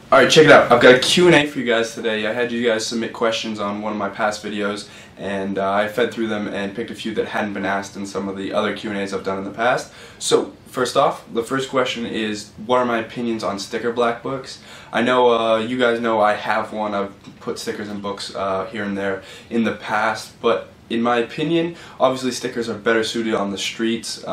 Alright, check it out. I've got a Q&A for you guys today. I had you guys submit questions on one of my past videos, and I fed through them and picked a few that hadn't been asked in some of the other Q&As I've done in the past. So, first off, the first question is, what are my opinions on sticker black books? I know you guys know I have one. I've put stickers in books here and there in the past, but in my opinion, obviously stickers are better suited on the streets.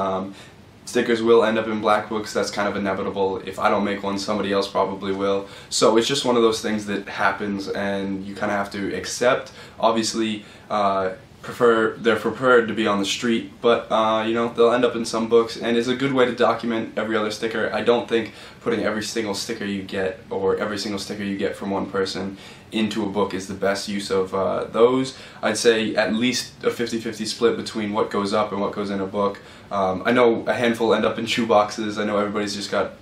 Stickers will end up in black books, that's kind of inevitable. If I don't make one, somebody else probably will. So it's just one of those things that happens and you kind of have to accept. Obviously, they're preferred to be on the street, but you know, they'll end up in some books, and it's a good way to document every other sticker. I don't think putting every single sticker you get, or every single sticker you get from one person, into a book is the best use of those. I'd say at least a 50-50 split between what goes up and what goes in a book. I know a handful end up in shoe boxes. I know everybody's just got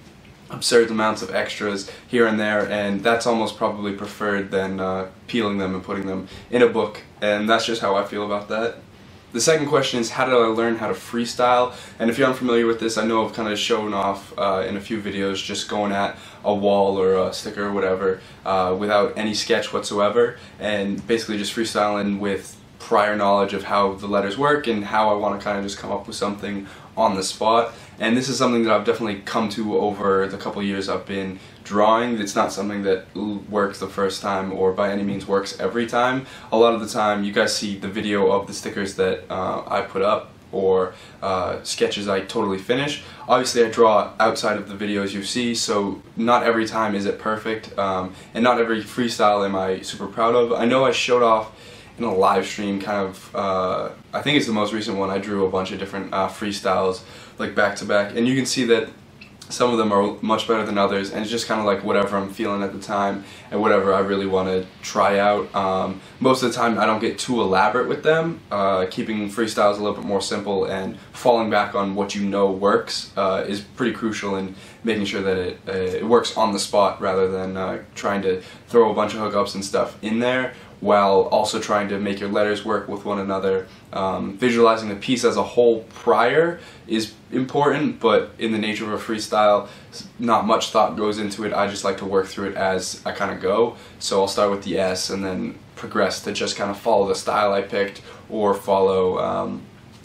absurd amounts of extras here and there, and that's almost probably preferred than peeling them and putting them in a book, and that's just how I feel about that. The second question is, how did I learn how to freestyle? And if you're unfamiliar with this, I know I've kind of shown off in a few videos just going at a wall or a sticker or whatever without any sketch whatsoever, and basically just freestyling with prior knowledge of how the letters work and how I want to kind of just come up with something on the spot. And this is something that I've definitely come to over the couple years I've been drawing. It's not something that works the first time or by any means works every time. A lot of the time you guys see the video of the stickers that I put up or sketches I totally finish. Obviously I draw outside of the videos you see, so not every time is it perfect, and not every freestyle am I super proud of. I know I showed off in a live stream kind of, I think it's the most recent one, I drew a bunch of different freestyles like back to back, and you can see that some of them are much better than others, and it's just kind of like whatever I'm feeling at the time and whatever I really want to try out. Most of the time I don't get too elaborate with them, keeping freestyles a little bit more simple and falling back on what you know works is pretty crucial in making sure that it works on the spot rather than trying to throw a bunch of hookups and stuff in there, while also trying to make your letters work with one another. Visualizing the piece as a whole prior is important, but in the nature of a freestyle, not much thought goes into it. I just like to work through it as I kind of go. So I'll start with the S and then progress to just kind of follow the style I picked, or follow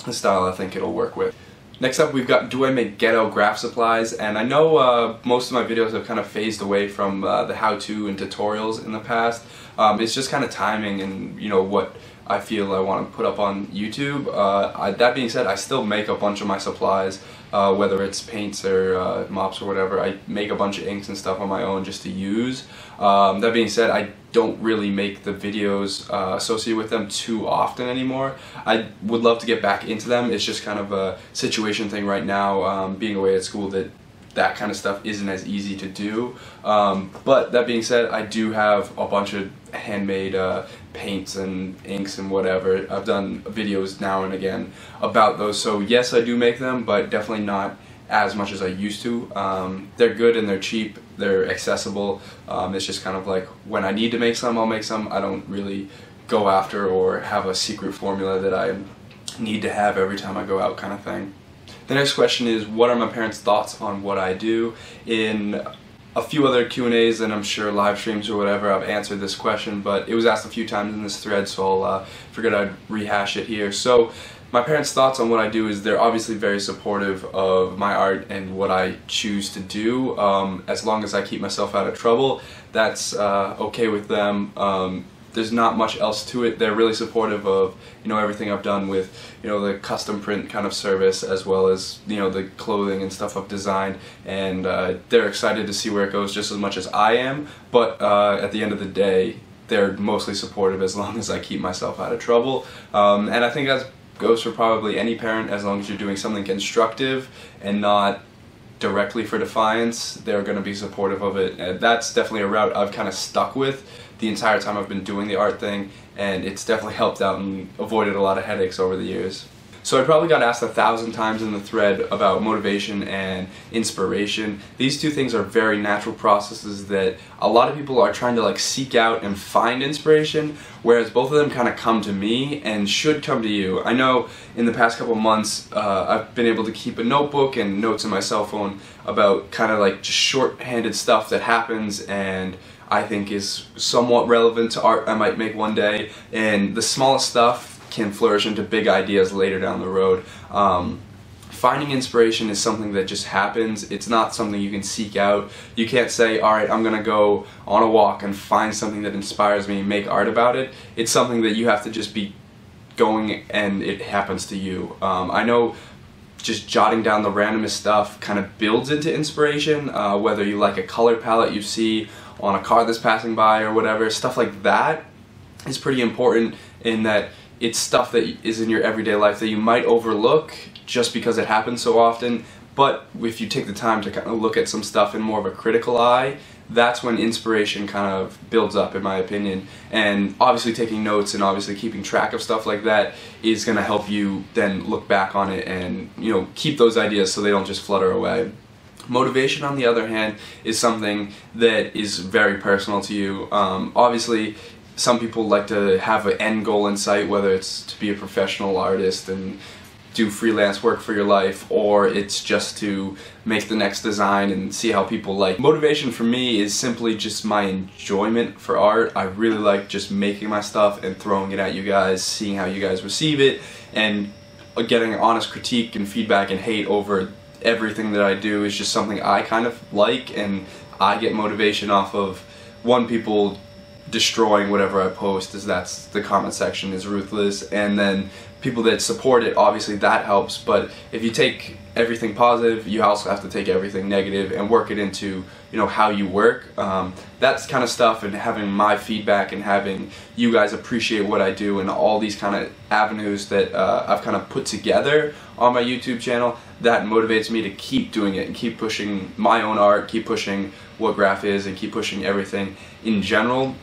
the style I think it'll work with. Next up, we've got, do I make ghetto graph supplies? And I know most of my videos have kind of phased away from the how-to and tutorials in the past. It's just kind of timing and, you know, what I feel I want to put up on YouTube. That being said, I still make a bunch of my supplies, whether it's paints or mops or whatever. I make a bunch of inks and stuff on my own just to use. That being said, I don't really make the videos associated with them too often anymore. I would love to get back into them. It's just kind of a situation thing right now, being away at school, that kind of stuff isn't as easy to do. But that being said, I do have a bunch of handmade paints and inks and whatever. I've done videos now and again about those, so yes, I do make them, but definitely not as much as I used to. They're good and they're cheap, they're accessible. It's just kind of like when I need to make some, I'll make some. I don't really go after or have a secret formula that I need to have every time I go out, kind of thing. The next question is, what are my parents' thoughts on what I do? In a few other Q&As and I'm sure live streams or whatever, I've answered this question, but it was asked a few times in this thread, so I'll figured I'd rehash it here. So my parents' thoughts on what I do is they're obviously very supportive of my art and what I choose to do. As long as I keep myself out of trouble, that's okay with them. There's not much else to it. They're really supportive of, you know, everything I've done with, you know, the custom print kind of service, as well as, you know, the clothing and stuff I've designed, and they're excited to see where it goes just as much as I am, but at the end of the day, they're mostly supportive as long as I keep myself out of trouble. And I think that goes for probably any parent. As long as you're doing something constructive and not directly for defiance, they're going to be supportive of it. And that's definitely a route I've kind of stuck with the entire time I've been doing the art thing, and it's definitely helped out and avoided a lot of headaches over the years. So I probably got asked 1,000 times in the thread about motivation and inspiration. These two things are very natural processes that a lot of people are trying to like seek out and find inspiration, whereas both of them kind of come to me and should come to you. I know in the past couple months I've been able to keep a notebook and notes in my cell phone about kind of like just shorthanded stuff that happens and I think is somewhat relevant to art I might make one day, and the smallest stuff can flourish into big ideas later down the road. Finding inspiration is something that just happens. It's not something you can seek out. You can't say, alright, I'm gonna go on a walk and find something that inspires me and make art about it. It's something that you have to just be going and it happens to you. I know just jotting down the randomest stuff kind of builds into inspiration, whether you like a color palette you see on a car that's passing by or whatever. Stuff like that is pretty important in that it's stuff that is in your everyday life that you might overlook just because it happens so often, but if you take the time to kind of look at some stuff in more of a critical eye, that's when inspiration kind of builds up, in my opinion. And obviously taking notes and obviously keeping track of stuff like that is going to help you then look back on it and, you know, keep those ideas so they don't just flutter away. Motivation, on the other hand, is something that is very personal to you. Obviously, some people like to have an end goal in sight, whether it's to be a professional artist and do freelance work for your life, or it's just to make the next design and see how people like. Motivation for me is simply just my enjoyment for art. I really like just making my stuff and throwing it at you guys, seeing how you guys receive it, and getting honest critique and feedback and hate over everything that I do is just something I kind of like, and I get motivation off of, one, people destroying whatever I post, as that's the comment section is ruthless, and then people that support it, obviously that helps. But if you take everything positive, you also have to take everything negative and work it into, you know, how you work. That's kind of stuff, and having my feedback and having you guys appreciate what I do and all these kind of avenues that I've kind of put together on my YouTube channel, that motivates me to keep doing it and keep pushing my own art, keep pushing what graph is, and keep pushing everything in general.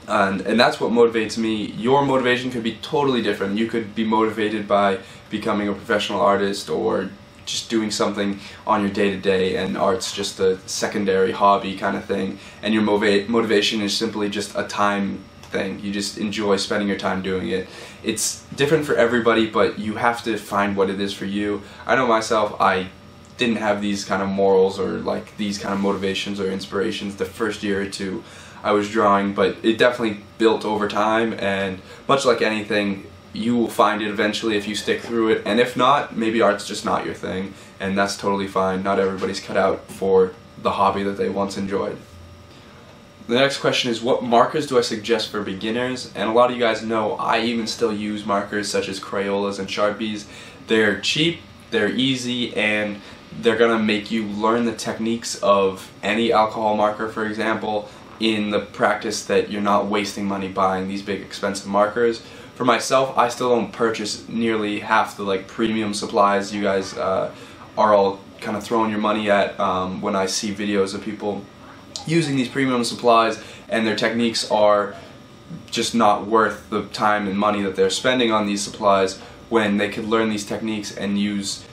And that's what motivates me. Your motivation could be totally different. You could be motivated by becoming a professional artist or just doing something on your day-to-day, and art's just a secondary hobby kind of thing, and your motivation is simply just a time thing. You just enjoy spending your time doing it. It's different for everybody, but you have to find what it is for you. I know myself, I didn't have these kind of morals or like these kind of motivations or inspirations the first year or two I was drawing, but it definitely built over time, and much like anything, you will find it eventually if you stick through it, and if not, maybe art's just not your thing, and that's totally fine. Not everybody's cut out for the hobby that they once enjoyed. The next question is, what markers do I suggest for beginners? And a lot of you guys know I even still use markers such as Crayolas and Sharpies. They're cheap, they're easy, and they're gonna make you learn the techniques of any alcohol marker, for example, in the practice that you're not wasting money buying these big expensive markers. For myself, I still don't purchase nearly half the like premium supplies you guys are all kind of throwing your money at when I see videos of people using these premium supplies and their techniques are just not worth the time and money that they're spending on these supplies, when they could learn these techniques and use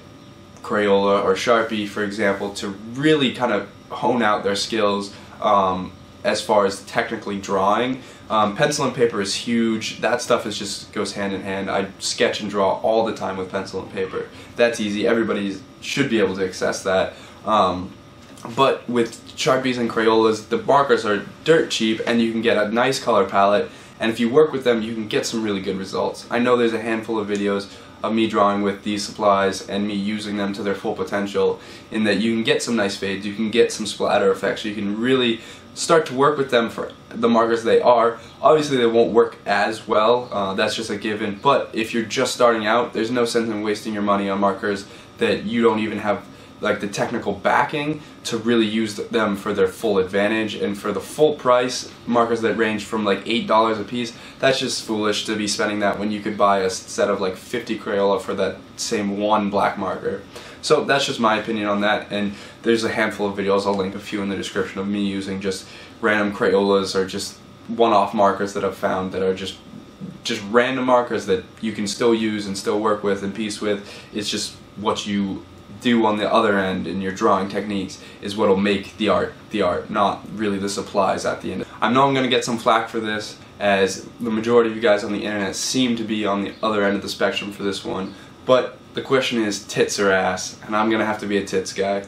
Crayola or Sharpie, for example, to really kind of hone out their skills as far as technically drawing. Pencil and paper is huge. That stuff is just goes hand in hand. I sketch and draw all the time with pencil and paper. That's easy. Everybody should be able to access that. But with Sharpies and Crayolas, the markers are dirt cheap, and you can get a nice color palette, and if you work with them, you can get some really good results. I know there's a handful of videos of me drawing with these supplies and me using them to their full potential, in that you can get some nice fades, you can get some splatter effects, you can really start to work with them for the markers they are. Obviously they won't work as well, that's just a given, but if you're just starting out, there's no sense in wasting your money on markers that you don't even have like the technical backing to really use them for their full advantage. And for the full price, markers that range from like $8 a piece, that's just foolish to be spending that when you could buy a set of like 50 Crayola for that same one black marker. So that's just my opinion on that, and there's a handful of videos, I'll link a few in the description, of me using just random Crayolas or just one-off markers that I've found that are just just random markers that you can still use and still work with and piece with. It's just what you do on the other end in your drawing techniques is what'll make the art, not really the supplies at the end. I know I'm gonna get some flack for this, as the majority of you guys on the internet seem to be on the other end of the spectrum for this one, but the question is tits or ass, and I'm gonna have to be a tits guy.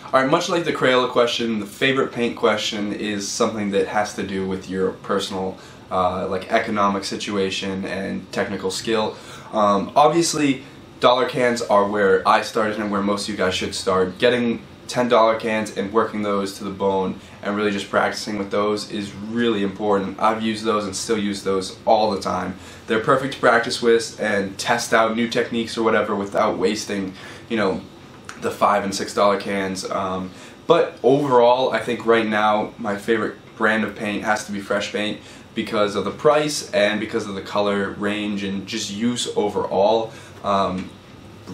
Alright, much like the Crayola question, the favorite paint question is something that has to do with your personal like economic situation and technical skill. Obviously, dollar cans are where I started and where most of you guys should start. Getting $10 cans and working those to the bone and really just practicing with those is really important. I've used those and still use those all the time. They're perfect to practice with and test out new techniques or whatever without wasting, you know, the $5 and $6 cans. But overall, I think right now my favorite brand of paint has to be Fresh Paint because of the price and because of the color range and just use overall.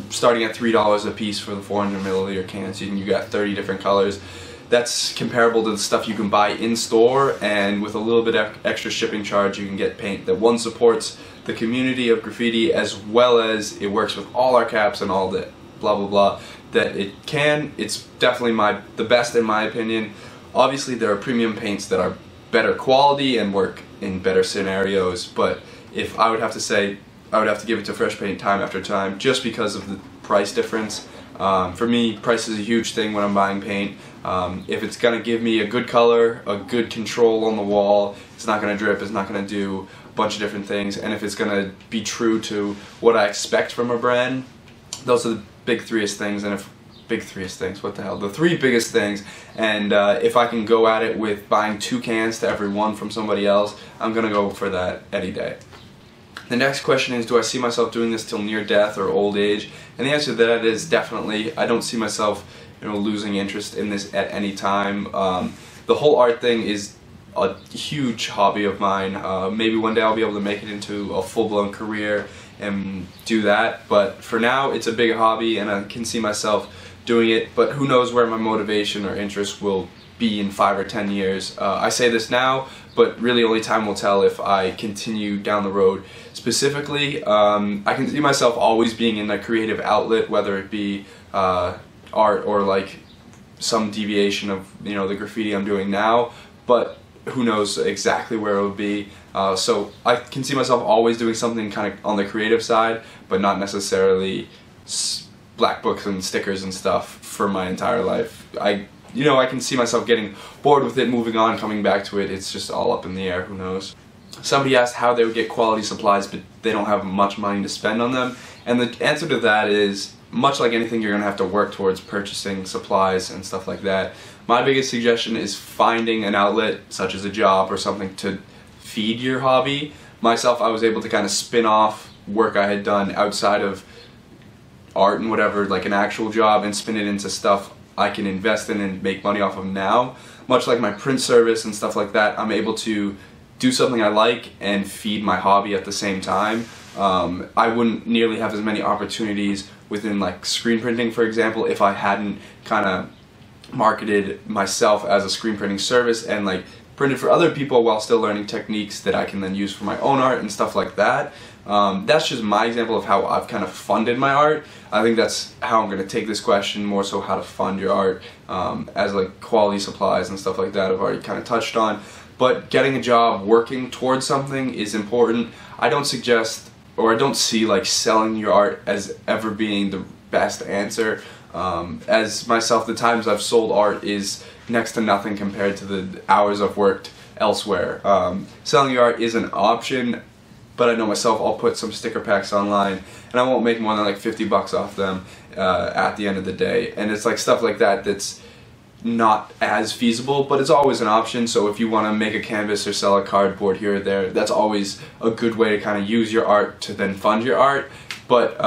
Starting at $3 a piece for the 400 milliliter cans, you got 30 different colors. That's comparable to the stuff you can buy in store, and with a little bit extra shipping charge you can get paint that one supports the community of graffiti as well as it works with all our caps and all that blah blah blah that it can. It's definitely the best in my opinion. Obviously there are premium paints that are better quality and work in better scenarios, but if I would have to say, I would have to give it to Fresh Paint time after time just because of the price difference. For me, price is a huge thing when I'm buying paint. If it's going to give me a good color, a good control on the wall, it's not going to drip, it's not going to do a bunch of different things, and if it's going to be true to what I expect from a brand, those are the big threest things. And if what the hell, the three biggest things, and if I can go at it with buying 2 cans to every one from somebody else, I'm going to go for that any day. The next question is, do I see myself doing this till near death or old age? And the answer to that is definitely. I don't see myself, you know, losing interest in this at any time. The whole art thing is a huge hobby of mine. Maybe one day I'll be able to make it into a full-blown career and do that, but for now it's a big hobby and I can see myself doing it, but who knows where my motivation or interest will be in 5 or 10 years. I say this now, but really only time will tell if I continue down the road. Specifically, I can see myself always being in a creative outlet, whether it be art or like some deviation of, you know, the graffiti I'm doing now, but who knows exactly where it will be. So I can see myself always doing something kind of on the creative side, but not necessarily black books and stickers and stuff for my entire life. You know, I can see myself getting bored with it, moving on, coming back to it. It's just all up in the air, who knows. Somebody asked how they would get quality supplies, but they don't have much money to spend on them. And the answer to that is, much like anything, you're going to have to work towards purchasing supplies and stuff like that. My biggest suggestion is finding an outlet, such as a job or something, to feed your hobby. Myself, I was able to kind of spin off work I had done outside of art and whatever, like an actual job, and spin it into stuff I can invest in and make money off of now. Much like my print service and stuff like that, I'm able to do something I like and feed my hobby at the same time. I wouldn't nearly have as many opportunities within like screen printing, for example, if I hadn't kind of marketed myself as a screen printing service and like printed for other people while still learning techniques that I can then use for my own art and stuff like that. That's just my example of how I've kind of funded my art. I think that's how I'm going to take this question, more so how to fund your art, as like quality supplies and stuff like that I've already kind of touched on. But getting a job, working towards something is important. I don't suggest, or I don't see like selling your art as ever being the best answer. As myself, the times I've sold art is next to nothing compared to the hours I've worked elsewhere. Selling your art is an option, but I know myself, I'll put some sticker packs online and I won't make more than like 50 bucks off them at the end of the day. And it's like stuff like that that's not as feasible, but it's always an option. So if you want to make a canvas or sell a cardboard here or there, that's always a good way to kind of use your art to then fund your art. But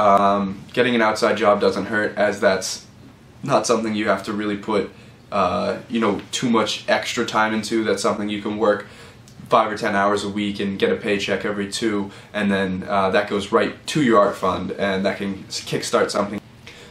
getting an outside job doesn't hurt, as that's not something you have to really put you know, too much extra time into. That's something you can work 5 or 10 hours a week and get a paycheck every 2, and then that goes right to your art fund, and that can kickstart something.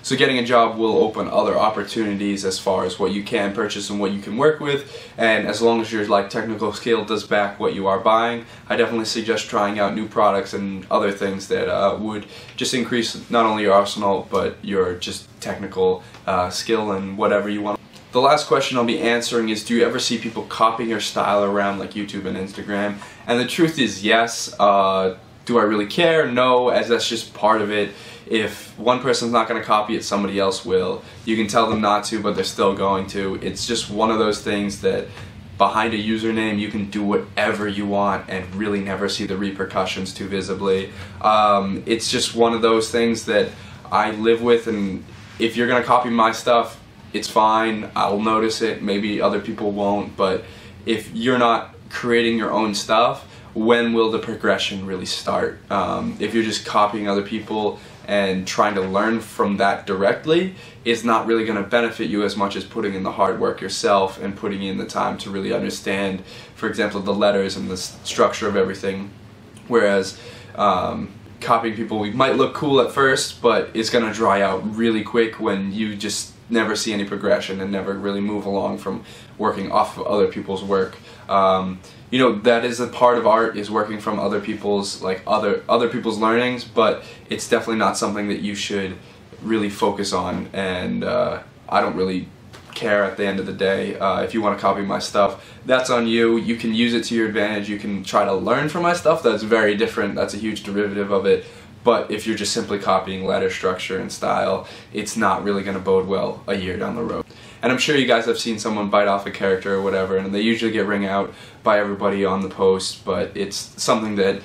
So getting a job will open other opportunities as far as what you can purchase and what you can work with, and as long as your technical skill does back what you are buying, I definitely suggest trying out new products and other things that would just increase not only your arsenal but your just technical skill and whatever you want. The last question I'll be answering is, do you ever see people copying your style around like YouTube and Instagram? And the truth is yes. Do I really care? No, as that's just part of it. If one person's not going to copy it, somebody else will. You can tell them not to, but they're still going to. It's just one of those things that behind a username you can do whatever you want and really never see the repercussions too visibly. It's just one of those things that I live with, and if you're going to copy my stuff, it's fine. I'll notice it. Maybe other people won't, but if you're not creating your own stuff, when will the progression really start? If you're just copying other people and trying to learn from that directly, it's not really going to benefit you as much as putting in the hard work yourself and putting in the time to really understand, for example, the letters and the structure of everything. Whereas copying people might look cool at first, but it's going to dry out really quick when you just never see any progression and never really move along from working off of other people's work. You know, that is a part of art, is working from other people's other people's learnings, but it's definitely not something that you should really focus on, and I don't really care at the end of the day. If you want to copy my stuff, that's on you. You can use it to your advantage. You can try to learn from my stuff. That's very different. That's a huge derivative of it. But if you're just simply copying letter structure and style, it's not really going to bode well a year down the road. And I'm sure you guys have seen someone bite off a character or whatever, and they usually get ring out by everybody on the post, but it's something that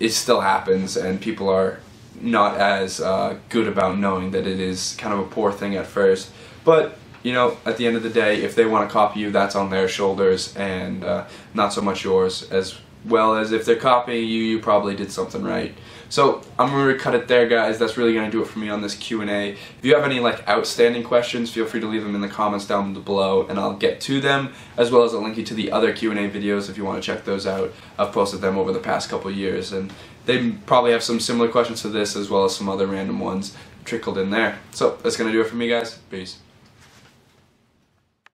it still happens, and people are not as good about knowing that it is kind of a poor thing at first. But you know, at the end of the day, if they want to copy you, that's on their shoulders and not so much yours. As well as if they're copying you, you probably did something right. So I'm going to cut it there, guys. That's really going to do it for me on this Q&A. If you have any outstanding questions, feel free to leave them in the comments down below and I'll get to them, as well as I'll link you to the other Q&A videos if you want to check those out. I've posted them over the past couple years, and they probably have some similar questions to this, as well as some other random ones trickled in there. So that's going to do it for me, guys. Peace.